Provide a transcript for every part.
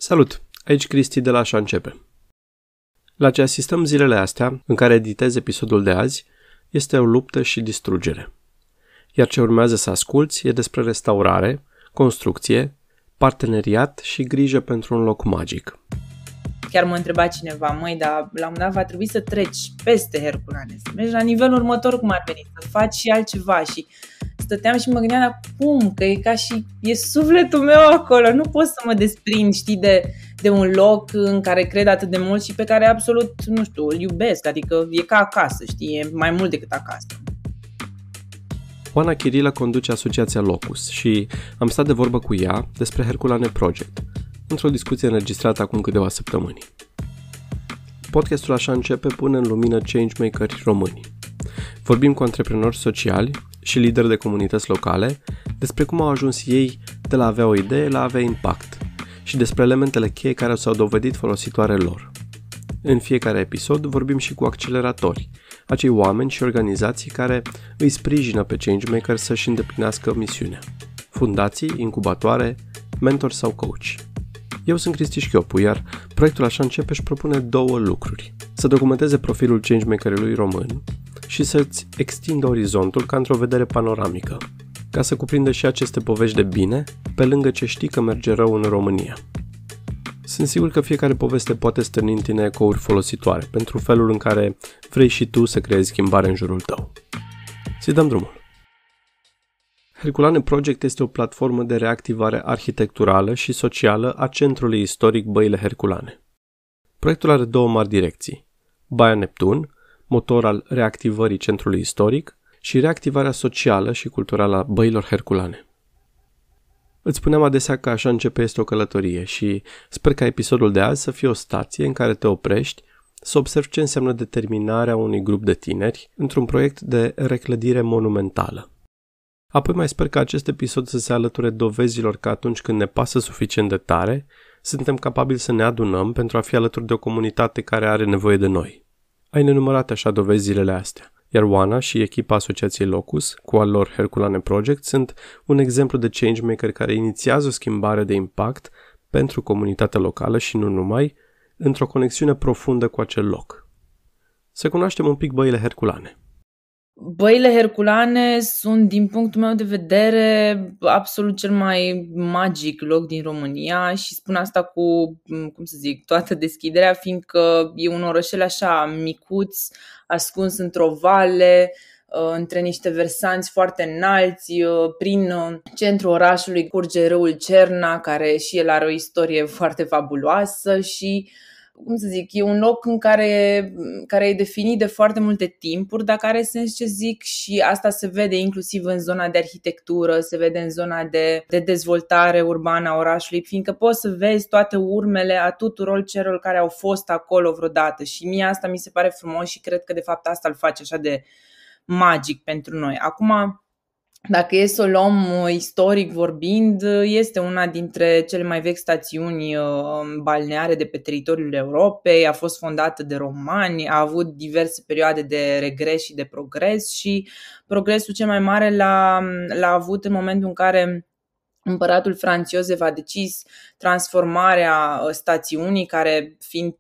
Salut! Aici Cristi de la Așa Începe. La ce asistăm zilele astea, în care editez episodul de azi, este o luptă și distrugere. Iar ce urmează să asculți e despre restaurare, construcție, parteneriat și grijă pentru un loc magic. Chiar mă întreba cineva, dar la un moment dat va trebui să treci peste Herculane, să mergi la nivelul următor cum ar veni, să faci și altceva. Și stăteam și mă gândeam, dar cum? Că e ca și e sufletul meu acolo, nu pot să mă desprind, de un loc în care cred atât de mult și pe care absolut, îl iubesc, adică e ca acasă, e mai mult decât acasă. Oana Chirilă conduce asociația Locus și am stat de vorbă cu ea despre Herculane Project, într-o discuție înregistrată acum câteva săptămâni. Podcastul Așa Începe pune în lumină changemakeri români. Vorbim cu antreprenori sociali și lideri de comunități locale despre cum au ajuns ei de la a avea o idee la a avea impact și despre elementele cheie care s-au dovedit folositoare lor. În fiecare episod vorbim și cu acceleratori, acei oameni și organizații care îi sprijină pe changemaker să-și îndeplinească misiunea. Fundații, incubatoare, mentori sau coach. Eu sunt Cristi Șchiopu, iar proiectul Așa Începe își propune două lucruri. Să documenteze profilul changemakerului român și să-ți extindă orizontul ca într-o vedere panoramică, ca să cuprindă și aceste povești de bine, pe lângă ce știi că merge rău în România. Sunt sigur că fiecare poveste poate stârni în tine ecouri folositoare pentru felul în care vrei și tu să creezi schimbare în jurul tău. Să-i dăm drumul! Herculane Project este o platformă de reactivare arhitecturală și socială a centrului istoric Băile Herculane. Proiectul are două mari direcții: Baia Neptun, motor al reactivării centrului istoric, și reactivarea socială și culturală a Băilor Herculane. Îți spuneam adesea că Așa Începe este o călătorie și sper ca episodul de azi să fie o stație în care te oprești, să observi ce înseamnă determinarea unui grup de tineri într-un proiect de reclădire monumentală. Apoi mai sper că acest episod să se alăture dovezilor că atunci când ne pasă suficient de tare, suntem capabili să ne adunăm pentru a fi alături de o comunitate care are nevoie de noi. Ai nenumărate așa dovezi zilele astea, iar Oana și echipa asociației Locus, cu al lor Herculane Project, sunt un exemplu de changemaker care inițiază o schimbare de impact pentru comunitatea locală și nu numai, într-o conexiune profundă cu acel loc. Să cunoaștem un pic Băile Herculane. Băile Herculane sunt, din punctul meu de vedere, absolut cel mai magic loc din România și spun asta cu, toată deschiderea, fiindcă e un orășel așa micuț, ascuns într-o vale, între niște versanți foarte înalți. Prin centrul orașului curge râul Cerna, care și el are o istorie foarte fabuloasă și e un loc în care e definit de foarte multe timpuri, dar care are sens ce zic, și asta se vede inclusiv în zona de arhitectură, se vede în zona de dezvoltare urbană a orașului, fiindcă poți să vezi toate urmele a tuturor celor care au fost acolo vreodată și mie asta mi se pare frumos și cred că de fapt asta îl face așa de magic pentru noi. Acum, dacă e să o luăm istoric vorbind, este una dintre cele mai vechi stațiuni balneare de pe teritoriul Europei, a fost fondată de romani, a avut diverse perioade de regres și de progres și progresul cel mai mare l-a avut în momentul în care împăratul Franz Iosef a decis transformarea stațiunii, care fiind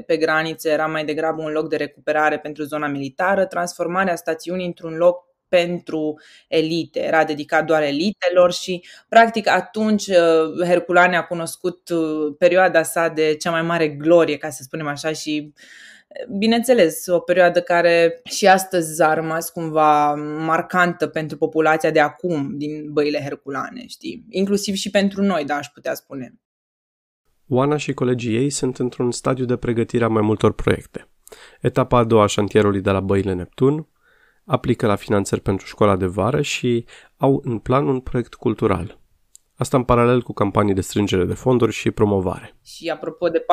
pe graniță era mai degrabă un loc de recuperare pentru zona militară, transformarea stațiunii într-un loc pentru elite, era dedicat doar elitelor și practic atunci Herculane a cunoscut perioada sa de cea mai mare glorie, ca să spunem așa, și bineînțeles o perioadă care și astăzi a rămas cumva marcantă pentru populația de acum din Băile Herculane, inclusiv și pentru noi, aș putea spune. Oana și colegii ei sunt într-un stadiu de pregătire a mai multor proiecte. Etapa a doua a șantierului de la Băile Neptun, aplică la finanțări pentru școala de vară și au în plan un proiect cultural. Asta în paralel cu campanii de strângere de fonduri și promovare. Și apropo de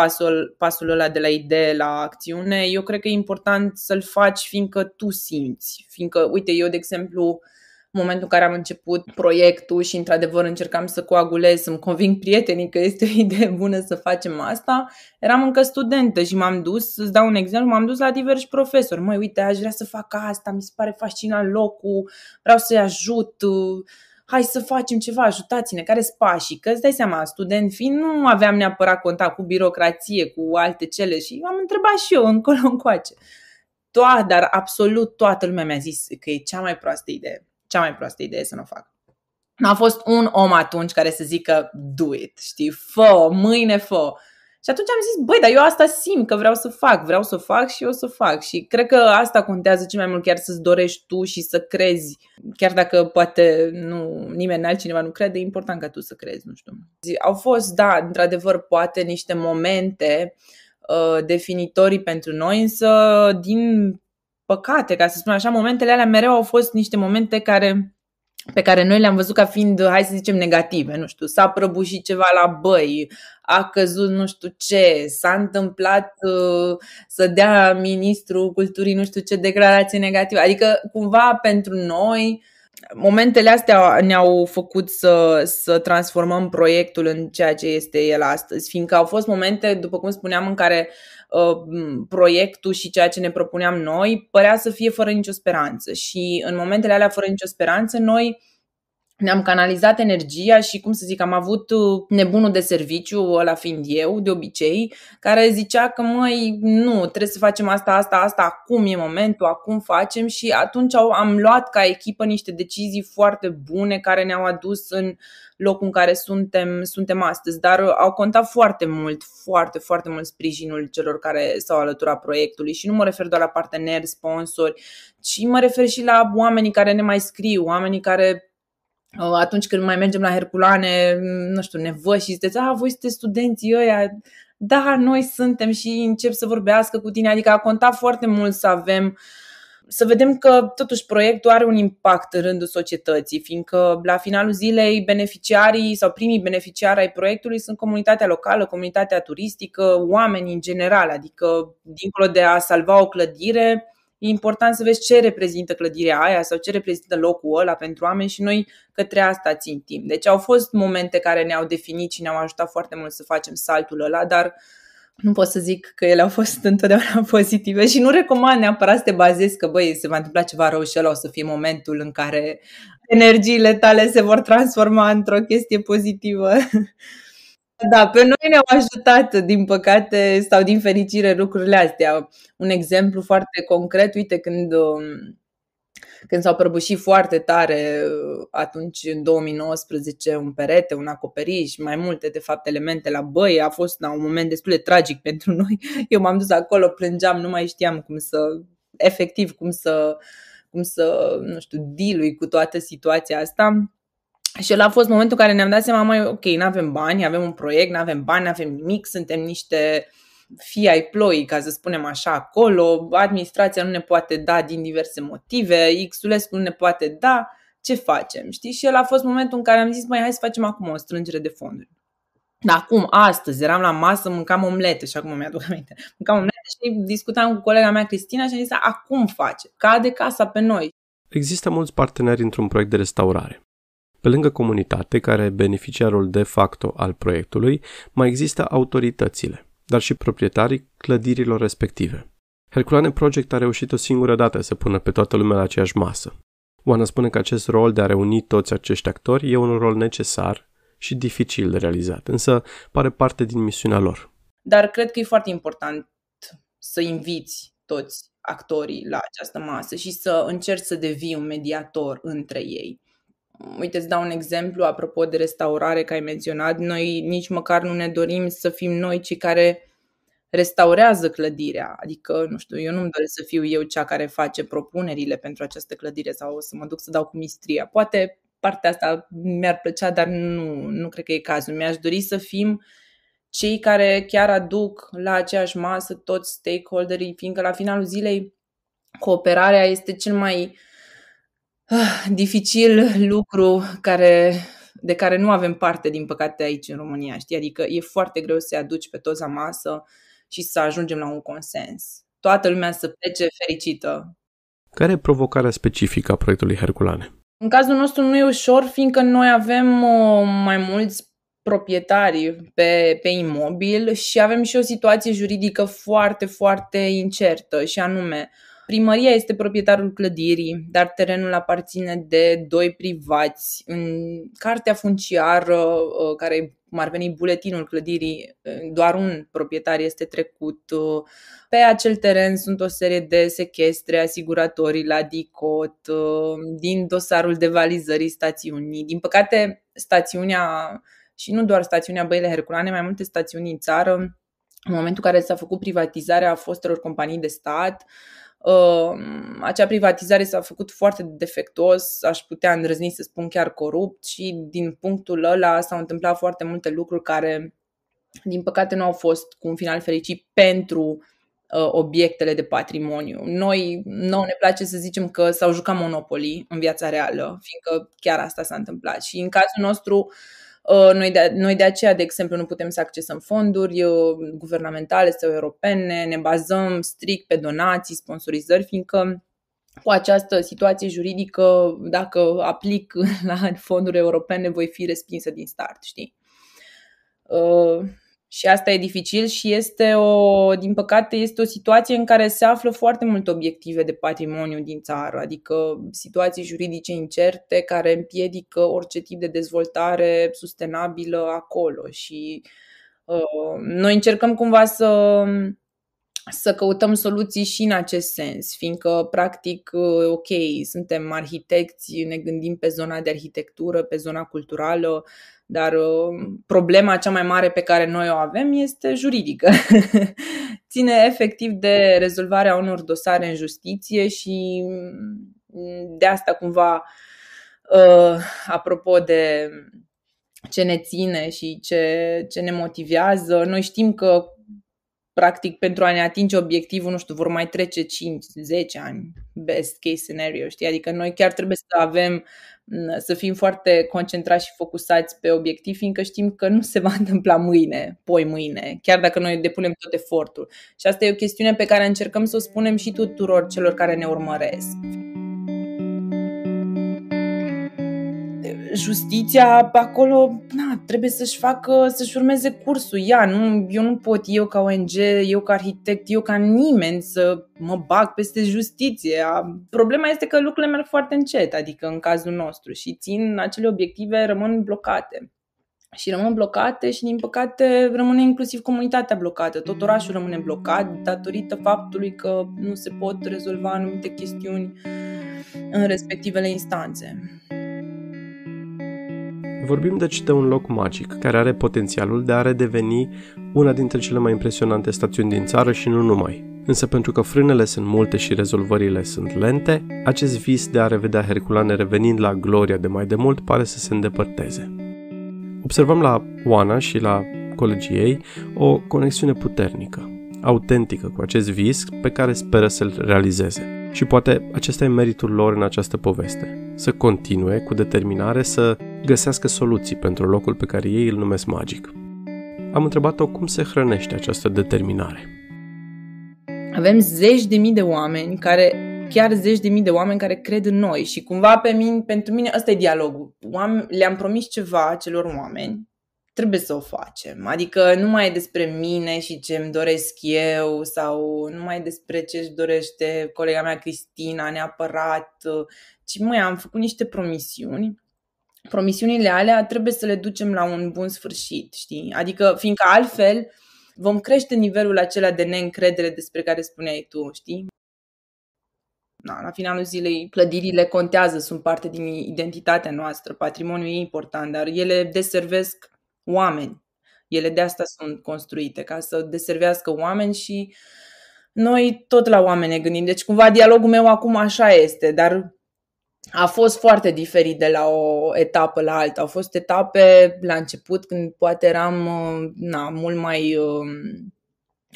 pasul ăla de la idee la acțiune, eu cred că e important să-l faci fiindcă tu simți. Fiindcă, uite, eu, de exemplu, în momentul în care am început proiectul și într-adevăr încercam să coagulez, să-mi conving prietenii că este o idee bună să facem asta, eram încă studentă și m-am dus, îți dau un exemplu, m-am dus la diversi profesori. Măi, uite, aș vrea să fac asta, mi se pare fascinant locul, vreau să-i ajut, hai să facem ceva, ajutați-ne, care sunt pașii? Că îți dai seama, student fiind, nu aveam neapărat contact cu birocrație, cu alte cele și am întrebat și eu încolo încoace. Dar absolut toată lumea mi-a zis că e cea mai proastă idee să nu o fac. N-a fost un om atunci care să zică do it, știi, fă, mâine fă. Și atunci am zis, băi, dar eu asta simt că vreau să fac și o să fac. Și cred că asta contează cel mai mult, chiar să-ți dorești tu și să crezi. Chiar dacă poate nimeni altcineva nu crede, e important ca tu să crezi, nu știu. Au fost, da, într-adevăr, poate niște momente definitorii pentru noi, însă din păcate, ca să spun așa, momentele alea mereu au fost niște momente pe care noi le-am văzut ca fiind, hai să zicem, negative, nu știu, s-a prăbușit ceva la băi, a căzut nu știu ce, s-a întâmplat să dea ministrul culturii nu știu ce declarație negativă, adică cumva pentru noi momentele astea ne-au făcut să transformăm proiectul în ceea ce este el astăzi, fiindcă au fost momente, după cum spuneam, în care proiectul și ceea ce ne propuneam noi părea să fie fără nicio speranță și în momentele alea fără nicio speranță noi ne-am canalizat energia și, cum să zic, am avut nebunul de serviciu, ăla fiind eu, de obicei, care zicea că măi, nu, trebuie să facem asta, acum e momentul, acum facem și atunci am luat ca echipă niște decizii foarte bune care ne-au adus în locul în care suntem astăzi, dar au contat foarte mult, foarte, foarte mult sprijinul celor care s-au alăturat proiectului și nu mă refer doar la parteneri, sponsori, ci mă refer și la oamenii care ne mai scriu, oamenii care atunci când mai mergem la Herculane, nu știu, ne văd și ziceți, voi sunteți studenții ăia, da, noi suntem și încep să vorbească cu tine, adică a contat foarte mult să vedem că totuși proiectul are un impact în rândul societății, fiindcă la finalul zilei beneficiarii sau primii beneficiari ai proiectului sunt comunitatea locală, comunitatea turistică, oamenii în general, adică dincolo de a salva o clădire, e important să vezi ce reprezintă clădirea aia sau ce reprezintă locul ăla pentru oameni și noi către asta țintim. Deci au fost momente care ne-au definit și ne-au ajutat foarte mult să facem saltul ăla, dar nu pot să zic că ele au fost întotdeauna pozitive și nu recomand neapărat să te bazezi că băi, se va întâmpla ceva rău și ăla o să fie momentul în care energiile tale se vor transforma într-o chestie pozitivă. Da, pe noi ne-au ajutat, din păcate sau din fericire, lucrurile astea. Un exemplu foarte concret, uite, când s-au prăbușit foarte tare atunci în 2019 un perete, un acoperiș, mai multe de fapt elemente la băi, a fost un moment destul de tragic pentru noi. Eu m-am dus acolo, plângeam, nu mai știam cum să nu știu, deal-ui cu toată situația asta. Și ăla a fost momentul în care ne-am dat seama, mai ok, n-avem bani, avem un proiect, n-avem bani, n-avem nimic, suntem niște fii ai ploii, ca să spunem așa, acolo, administrația nu ne poate da din diverse motive, Xulescu nu ne poate da, ce facem, știi? Și ăla a fost momentul în care am zis, hai să facem acum o strângere de fonduri. Dar acum, astăzi, eram la masă, mâncam omlete și acum mi-aduc aminte. Mâncam omlete și discutam cu colega mea, Cristina, și am zis, acum face, cade casa pe noi. Există mulți parteneri într-un proiect de restaurare. Pe lângă comunitate, care e beneficiarul de facto al proiectului, mai există autoritățile, dar și proprietarii clădirilor respective. Herculane Project a reușit o singură dată să pună pe toată lumea la aceeași masă. Oana spune că acest rol de a reuni toți acești actori e un rol necesar și dificil de realizat, însă pare parte din misiunea lor. Dar cred că e foarte important să inviți toți actorii la această masă și să încerci să devii un mediator între ei. Uite, îți dau un exemplu apropo de restaurare, că ai menționat. Noi nici măcar nu ne dorim să fim noi cei care restaurează clădirea. Adică, nu știu, eu nu-mi doresc să fiu eu cea care face propunerile pentru această clădire sau să mă duc să dau cu mistria. Poate partea asta mi-ar plăcea, dar nu cred că e cazul. Mi-aș dori să fim cei care chiar aduc la aceeași masă toți stakeholderii, fiindcă la finalul zilei cooperarea este cel mai dificil lucru de care nu avem parte, din păcate, aici în România, știi? Adică e foarte greu să-i aduci pe toți la masă și să ajungem la un consens. Toată lumea să plece fericită. Care e provocarea specifică a proiectului Herculane? În cazul nostru nu e ușor, fiindcă noi avem mai mulți proprietari pe imobil și avem și o situație juridică foarte, foarte incertă, și anume Primăria este proprietarul clădirii, dar terenul aparține de 2 privați. În cartea funciară, care ar veni buletinul clădirii, doar un proprietar este trecut. Pe acel teren sunt o serie de sechestre, asiguratorii la DICOT, din dosarul devalizării stațiunii. Din păcate, stațiunea, și nu doar stațiunea Băile Herculane, mai multe stațiuni în țară, în momentul în care s-a făcut privatizarea fostelor companii de stat, acea privatizare s-a făcut foarte defectuos, aș putea îndrăzni să spun chiar corupt, și din punctul ăla s-au întâmplat foarte multe lucruri care, din păcate, nu au fost cu un final fericit pentru obiectele de patrimoniu. Nouă ne place să zicem că s-au jucat Monopoly în viața reală, fiindcă chiar asta s-a întâmplat. Și în cazul nostru, noi de aceea, de exemplu, nu putem să accesăm fonduri guvernamentale sau europene, ne bazăm strict pe donații, sponsorizări, fiindcă cu această situație juridică, dacă aplic la fonduri europene, voi fi respinsă din start, știi? Și asta e dificil și din păcate, este o situație în care se află foarte multe obiective de patrimoniu din țară, adică situații juridice incerte care împiedică orice tip de dezvoltare sustenabilă acolo. Și noi încercăm cumva să căutăm soluții și în acest sens, fiindcă, practic, ok, suntem arhitecți, ne gândim pe zona de arhitectură, pe zona culturală, dar problema cea mai mare pe care noi o avem este juridică. Ține efectiv de rezolvarea unor dosare în justiție și de asta cumva, apropo de ce ne ține și ce ne motivează, noi știm că, practic, pentru a ne atinge obiectivul, nu știu, vor mai trece 5-10 ani, best case scenario, știi? Adică noi chiar trebuie să fim foarte concentrați și focusați pe obiectiv, fiindcă știm că nu se va întâmpla mâine, mâine, chiar dacă noi depunem tot efortul. Și asta e o chestiune pe care încercăm să o spunem și tuturor celor care ne urmăresc. Justiția acolo trebuie să-și urmeze cursul. Eu nu pot, eu ca ONG, eu ca arhitect, eu ca nimeni să mă bag peste justiție. Problema este că lucrurile merg foarte încet, adică în cazul nostru, și acele obiective rămân blocate. Și rămân blocate și, din păcate, rămâne inclusiv comunitatea blocată. Tot orașul rămâne blocat datorită faptului că nu se pot rezolva anumite chestiuni în respectivele instanțe. Vorbim deci de un loc magic, care are potențialul de a redeveni una dintre cele mai impresionante stațiuni din țară și nu numai. Însă, pentru că frânele sunt multe și rezolvările sunt lente, acest vis de a revedea Herculane revenind la gloria de mai demult pare să se îndepărteze. Observăm la Oana și la colegii ei o conexiune puternică, autentică cu acest vis pe care speră să-l realizeze. Și poate acesta e meritul lor în această poveste, să continue cu determinare să găsească soluții pentru locul pe care ei îl numesc magic. Am întrebat-o cum se hrănește această determinare. Avem 10.000 de oameni chiar 10.000 de oameni care cred în noi și cumva pentru mine ăsta e dialogul. Le-am promis ceva acelor oameni, trebuie să o facem. Adică nu mai e despre mine și ce îmi doresc eu sau nu mai e despre ce își dorește colega mea Cristina neapărat, ci am făcut niște promisiuni. Promisiunile alea trebuie să le ducem la un bun sfârșit, știi? Adică, fiindcă altfel vom crește nivelul acela de neîncredere despre care spuneai tu, știi? La finalul zilei, clădirile contează, sunt parte din identitatea noastră, patrimoniul e important, dar ele deservesc oameni. Ele de asta sunt construite, ca să deservească oameni și noi tot la oameni ne gândim. Deci cumva dialogul meu acum așa este, dar a fost foarte diferit de la o etapă la alta. Au fost etape la început când poate eram mult mai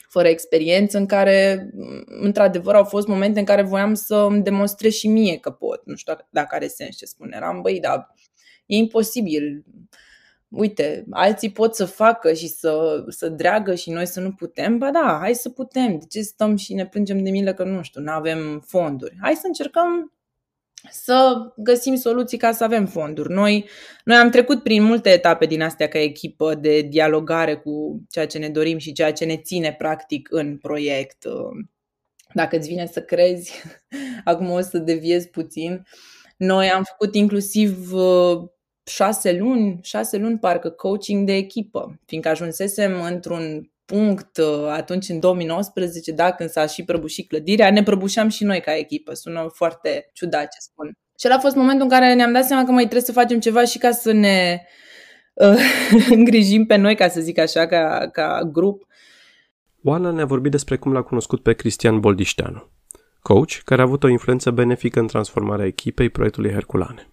fără experiență, în care într-adevăr au fost momente în care voiam să îmi demonstrez și mie că pot. Nu știu dacă are sens ce spun. Eram, dar e imposibil. Uite, alții pot să facă și să dreagă și noi să nu putem. Ba da, hai să putem. De ce stăm și ne plângem de milă că nu avem fonduri? Hai să încercăm să găsim soluții ca să avem fonduri. Noi am trecut prin multe etape din astea ca echipă de dialogare cu ceea ce ne dorim și ceea ce ne ține practic în proiect. dacă îți vine să crezi, acum o să deviez puțin. Noi am făcut inclusiv 6 luni parcă coaching de echipă, fiindcă ajunsesem într-un punct atunci în 2019, când s-a și prăbușit clădirea, ne prăbușeam și noi ca echipă, sună foarte ciudat ce spun. Și ăla a fost momentul în care ne-am dat seama că mai trebuie să facem ceva și ca să ne îngrijim pe noi, ca să zic așa, ca grup. Oana ne-a vorbit despre cum l-a cunoscut pe Cristian Boldișteanu, coach care a avut o influență benefică în transformarea echipei proiectului Herculane.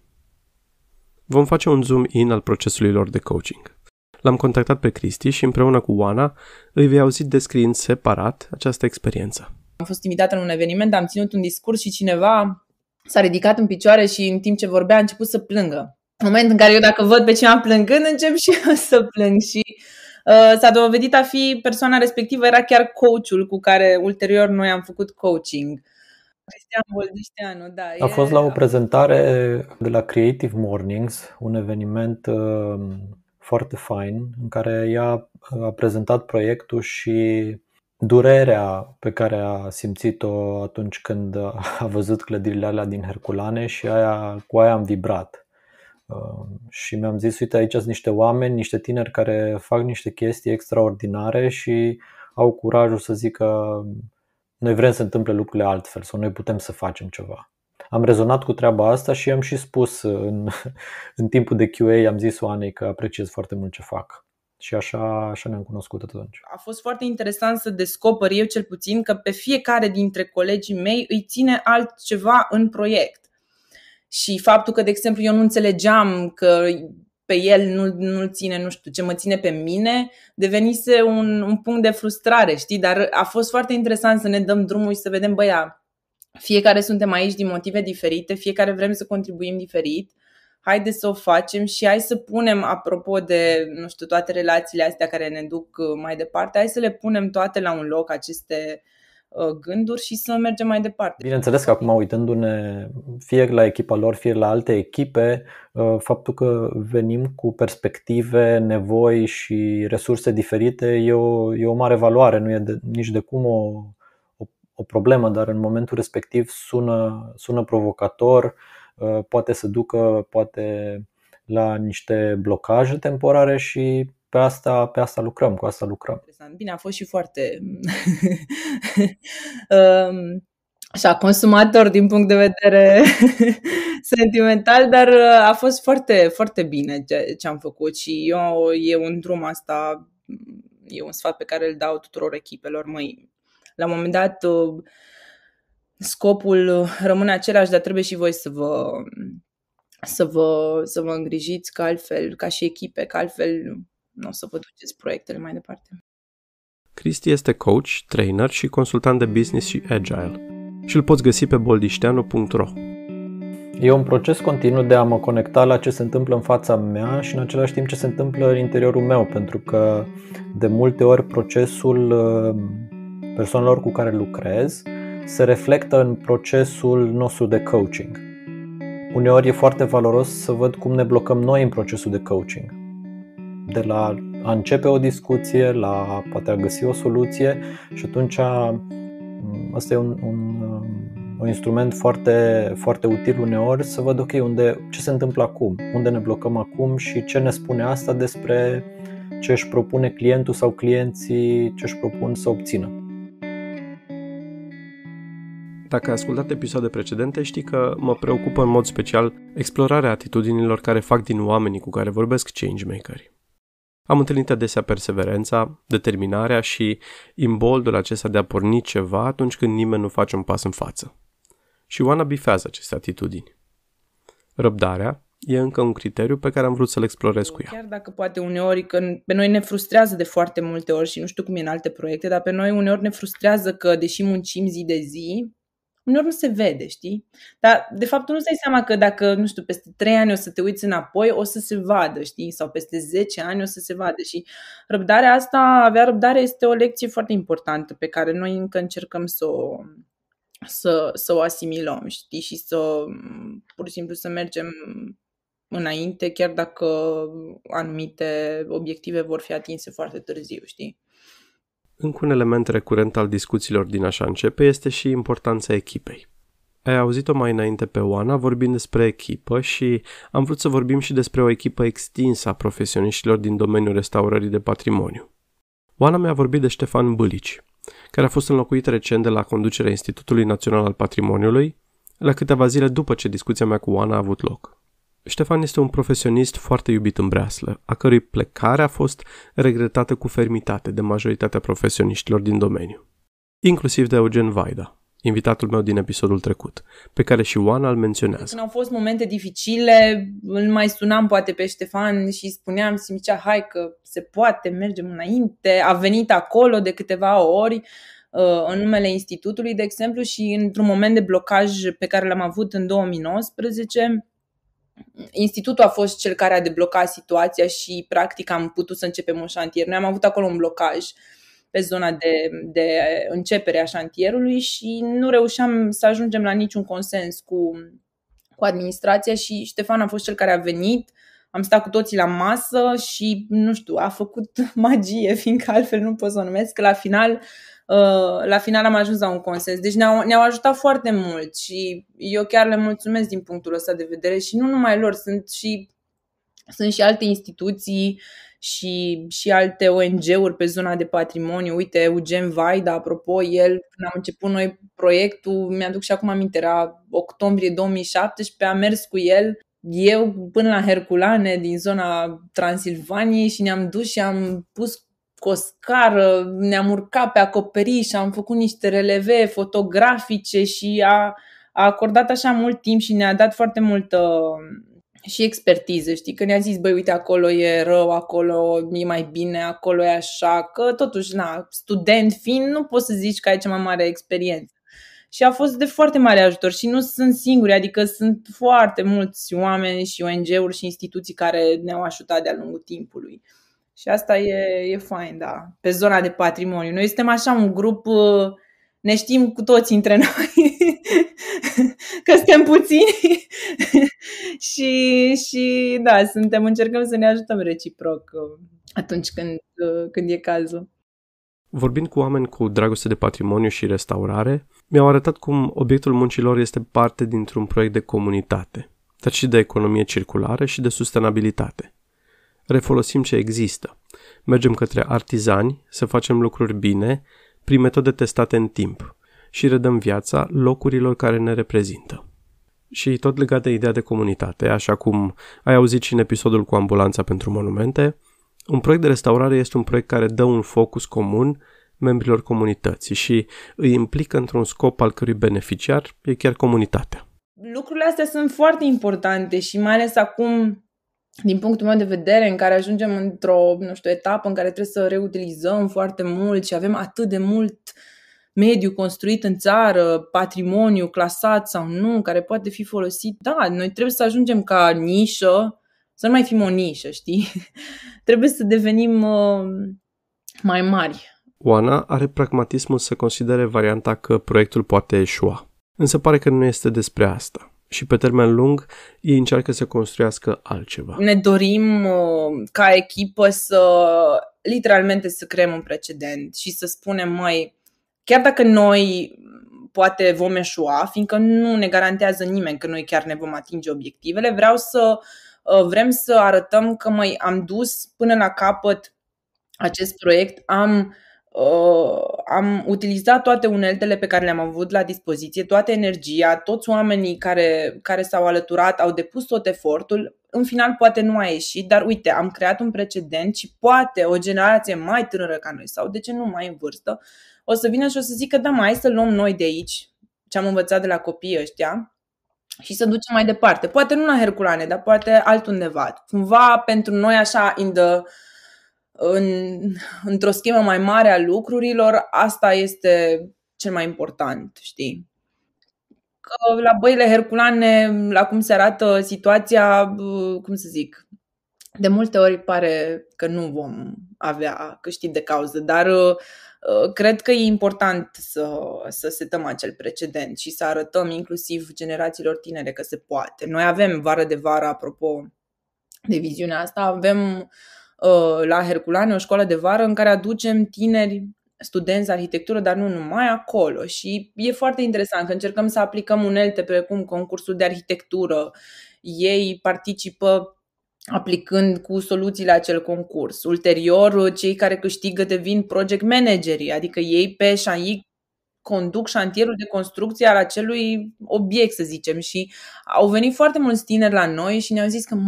Vom face un zoom-in al procesului lor de coaching. L-am contactat pe Cristi și împreună cu Oana îi vei auzi descriind separat această experiență. Am fost invitată la un eveniment, am ținut un discurs și cineva s-a ridicat în picioare și în timp ce vorbea a început să plângă. În momentul în care eu dacă văd pe cineva plângând, încep și eu să plâng și s-a dovedit a fi persoana respectivă, era chiar coachul cu care ulterior noi am făcut coaching. Cristian Boldișteanu, da. A fost la o prezentare de la Creative Mornings, un eveniment foarte fain, în care ea a prezentat proiectul și durerea pe care a simțit-o atunci când a văzut clădirile alea din Herculane și cu aia am vibrat. Și mi-am zis, uite, aici sunt niște oameni, niște tineri care fac niște chestii extraordinare și au curajul să zică noi vrem să întâmple lucrurile altfel sau noi putem să facem ceva. Am rezonat cu treaba asta și am și spus în timpul de QA, am zis Oanei că apreciez foarte mult ce fac. Și așa ne-am cunoscut atunci. A fost foarte interesant să descoper eu cel puțin că pe fiecare dintre colegii mei îi ține altceva în proiect. Și faptul că, de exemplu, eu nu înțelegeam că pe el nu-l ține, nu știu, ce mă ține pe mine, devenise un punct de frustrare, știi? Dar a fost foarte interesant să ne dăm drumul și să vedem, fiecare suntem aici din motive diferite, fiecare vrem să contribuim diferit, haide să o facem și hai să punem, apropo de, nu știu, toate relațiile astea care ne duc mai departe, hai să le punem toate la un loc, aceste gânduri și să mergem mai departe. Bineînțeles că acum, uitându-ne fie la echipa lor, fie la alte echipe, faptul că venim cu perspective, nevoi și resurse diferite e o mare valoare, nu e nici de cum o problemă, dar în momentul respectiv sună provocator, poate să ducă la niște blocaje temporare și pe asta lucrăm, cu asta lucrăm. Bine, a fost și foarte așa, consumator din punct de vedere sentimental, dar a fost foarte, foarte bine ce am făcut și e un drum asta, e un sfat pe care îl dau tuturor echipelor. La un moment dat scopul rămâne același, dar trebuie și voi să vă îngrijiți, că altfel, ca și echipe, că altfel nu o să vă duceți proiectele mai departe. Cristi este coach, trainer și consultant de business și agile și îl poți găsi pe boldișteanu.ro. E un proces continuu de a mă conecta la ce se întâmplă în fața mea și în același timp ce se întâmplă în interiorul meu, pentru că de multe ori procesul persoanelor cu care lucrez se reflectă în procesul nostru de coaching. Uneori e foarte valoros să văd cum ne blocăm noi în procesul de coaching. De la a începe o discuție, la poate a găsi o soluție și atunci asta e un instrument foarte, foarte util uneori să văd ce se întâmplă acum, unde ne blocăm acum și ce ne spune asta despre ce își propune clientul sau clienții, ce își propun să obțină. Dacă ai ascultat episoade precedente, știi că mă preocupă în mod special explorarea atitudinilor care fac din oamenii cu care vorbesc changemakeri. Am întâlnit adesea perseverența, determinarea și imboldul acesta de a porni ceva atunci când nimeni nu face un pas în față. Și Oana bifează aceste atitudini. Răbdarea e încă un criteriu pe care am vrut să-l explorez cu ea. Chiar dacă poate uneori, că pe noi ne frustrează de foarte multe ori și nu știu cum e în alte proiecte, dar pe noi uneori ne frustrează că, deși muncim zi de zi, uneori nu se vede, știi? Dar, de fapt, tu nu-ți dai seama că dacă, nu știu, peste 3 ani o să te uiți înapoi, o să se vadă, știi? Sau peste 10 ani o să se vadă. Și răbdarea asta, avea răbdare, este o lecție foarte importantă pe care noi încă încercăm să o asimilăm, știi? Și pur și simplu să mergem înainte, chiar dacă anumite obiective vor fi atinse foarte târziu, știi? Încă un element recurent al discuțiilor din Așa începe este și importanța echipei. Ai auzit-o mai înainte pe Oana vorbind despre echipă și am vrut să vorbim și despre o echipă extinsă a profesioniștilor din domeniul restaurării de patrimoniu. Oana mi-a vorbit de Ștefan Bâlici, care a fost înlocuit recent de la conducerea Institutului Național al Patrimoniului, la câteva zile după ce discuția mea cu Oana a avut loc. Ștefan este un profesionist foarte iubit în Breaslă, a cărui plecare a fost regretată cu fermitate de majoritatea profesioniștilor din domeniu, inclusiv de Eugen Vaida, invitatul meu din episodul trecut, pe care și Oana îl menționează. Când au fost momente dificile, îl mai sunam poate pe Ștefan și spuneam, Simicea, hai că se poate, mergem înainte. A venit acolo de câteva ori în numele institutului, de exemplu, și într-un moment de blocaj pe care l-am avut în 2019, institutul a fost cel care a deblocat situația și practic am putut să începem un șantier. Noi am avut acolo un blocaj pe zona de începere a șantierului și nu reușeam să ajungem la niciun consens cu administrația și Ștefan a fost cel care a venit. Am stat cu toții la masă și, nu știu, a făcut magie, fiindcă altfel nu pot să o numesc, că la final am ajuns la un consens. Deci ne-au ajutat foarte mult și eu chiar le mulțumesc din punctul ăsta de vedere și nu numai lor, sunt și alte instituții și alte ONG-uri pe zona de patrimoniu. Uite, Eugen Vaida, apropo, el, când am început noi proiectul, mi-aduc și acum aminte, era octombrie 2017, am mers cu el, eu până la Herculane din zona Transilvaniei și ne-am dus și am pus cu o scară, ne-am urcat pe acoperiș și am făcut niște releve fotografice și a acordat așa mult timp și ne-a dat foarte multă și expertiză, știi? Că ne-a zis, băi, uite, acolo e rău, acolo e mai bine, acolo e așa, că totuși, student fiind, nu poți să zici că ai cea mai mare experiență. Și a fost de foarte mare ajutor și nu sunt singuri, adică sunt foarte mulți oameni și ONG-uri și instituții care ne-au ajutat de-a lungul timpului. Și asta e fain, da, pe zona de patrimoniu. Noi suntem așa un grup, ne știm cu toți între noi, că suntem puțini și da, încercăm să ne ajutăm reciproc atunci când e cazul. Vorbind cu oameni cu dragoste de patrimoniu și restaurare, mi-au arătat cum obiectul muncilor este parte dintr-un proiect de comunitate, dar și de economie circulară și de sustenabilitate. Refolosim ce există. Mergem către artizani să facem lucruri bine, prin metode testate în timp și redăm viața locurilor care ne reprezintă. Și tot legat de ideea de comunitate, așa cum ai auzit și în episodul cu ambulanța pentru monumente, un proiect de restaurare este un proiect care dă un focus comun membrilor comunității și îi implică într-un scop al cărui beneficiar e chiar comunitatea. Lucrurile astea sunt foarte importante și mai ales acum, din punctul meu de vedere, în care ajungem într-o, etapă în care trebuie să reutilizăm foarte mult și avem atât de mult mediu construit în țară, patrimoniu clasat sau nu, care poate fi folosit. Da, noi trebuie să ajungem ca nișă, să nu mai fim o nișă, știi? Trebuie să devenim mai mari. Oana are pragmatismul să considere varianta că proiectul poate eșua. Însă pare că nu este despre asta. Și pe termen lung, ei încearcă să construiască altceva. Ne dorim ca echipă literalmente să creăm un precedent și să spunem, măi, chiar dacă noi poate vom eșua, fiindcă nu ne garantează nimeni că noi chiar ne vom atinge obiectivele, vrem să arătăm că am dus până la capăt acest proiect, am utilizat toate uneltele pe care le-am avut la dispoziție, toată energia, toți oamenii care s-au alăturat au depus tot efortul. În final poate nu a ieșit, dar uite, am creat un precedent și poate o generație mai tânără ca noi sau de ce nu mai în vârstă o să vină și o să zică, da, mai hai să luăm noi de aici ce am învățat de la copiii ăștia și să ducem mai departe. Poate nu la Herculane, dar poate altundeva. Cumva pentru noi așa într-o schemă mai mare a lucrurilor, asta este cel mai important, știi? Că la Băile Herculane, la cum se arată situația, cum să zic, de multe ori pare că nu vom avea câștig de cauză, dar cred că e important să setăm acel precedent și să arătăm inclusiv generațiilor tinere că se poate. Noi avem vară de vară, apropo de viziunea asta, avem la Herculane o școală de vară în care aducem tineri studenți de arhitectură, dar nu numai, acolo. Și e foarte interesant că încercăm să aplicăm unelte precum concursul de arhitectură. Ei participă aplicând cu soluții la acel concurs. Ulterior, cei care câștigă devin project managerii, adică ei conduc șantierul de construcție al acelui obiect, să zicem. Și au venit foarte mulți tineri la noi și ne-au zis că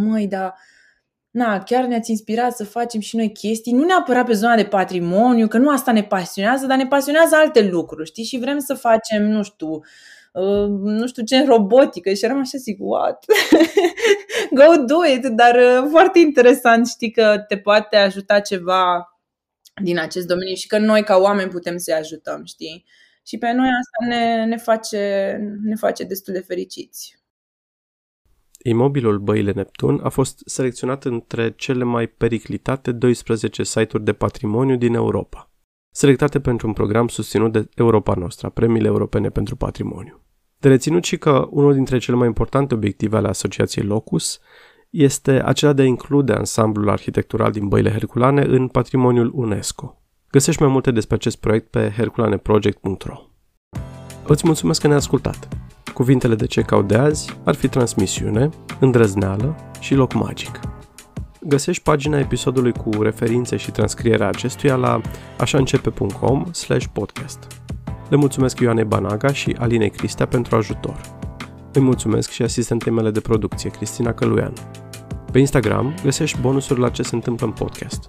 chiar ne-ați inspirat să facem și noi chestii, nu neapărat pe zona de patrimoniu, că nu asta ne pasionează, dar ne pasionează alte lucruri, știi? Și vrem să facem, nu știu ce, în robotică. Și eram așa, zic, what? Go do it! Dar foarte interesant, știi, că te poate ajuta ceva din acest domeniu și că noi ca oameni putem să-i ajutăm, știi? Și pe noi asta ne face destul de fericiți. Imobilul Băile Neptun a fost selecționat între cele mai periclitate 12 site-uri de patrimoniu din Europa, selectate pentru un program susținut de Europa Nostra, premiile europene pentru patrimoniu. De reținut și că unul dintre cele mai importante obiective ale Asociației Locus este acela de a include ansamblul arhitectural din Băile Herculane în patrimoniul UNESCO. Găsești mai multe despre acest proiect pe herculaneproject.ro. Îți mulțumesc că ne-ai ascultat. Cuvintele de checkout de azi ar fi transmisiune, îndrăzneală și loc magic. Găsești pagina episodului cu referințe și transcrierea acestuia la așaîncepe.com/podcast. Le mulțumesc Ioanei Banaga și Alinei Cristea pentru ajutor. Îi mulțumesc și asistentei mele de producție, Cristina Căluian. Pe Instagram găsești bonusuri la ce se întâmplă în podcast.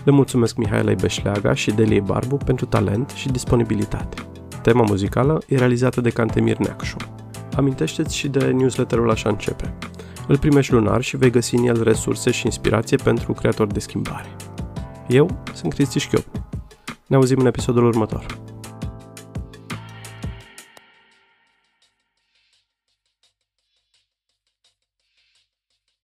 Le mulțumesc Mihaelei Beșleaga și Deliei Barbu pentru talent și disponibilitate. Tema muzicală e realizată de Cantemir Neacșu. Amintește-ți și de newsletterul Așa Începe. Îl primești lunar și vei găsi în el resurse și inspirație pentru creatori de schimbare. Eu sunt Cristi Șchiopu. Ne auzim în episodul următor.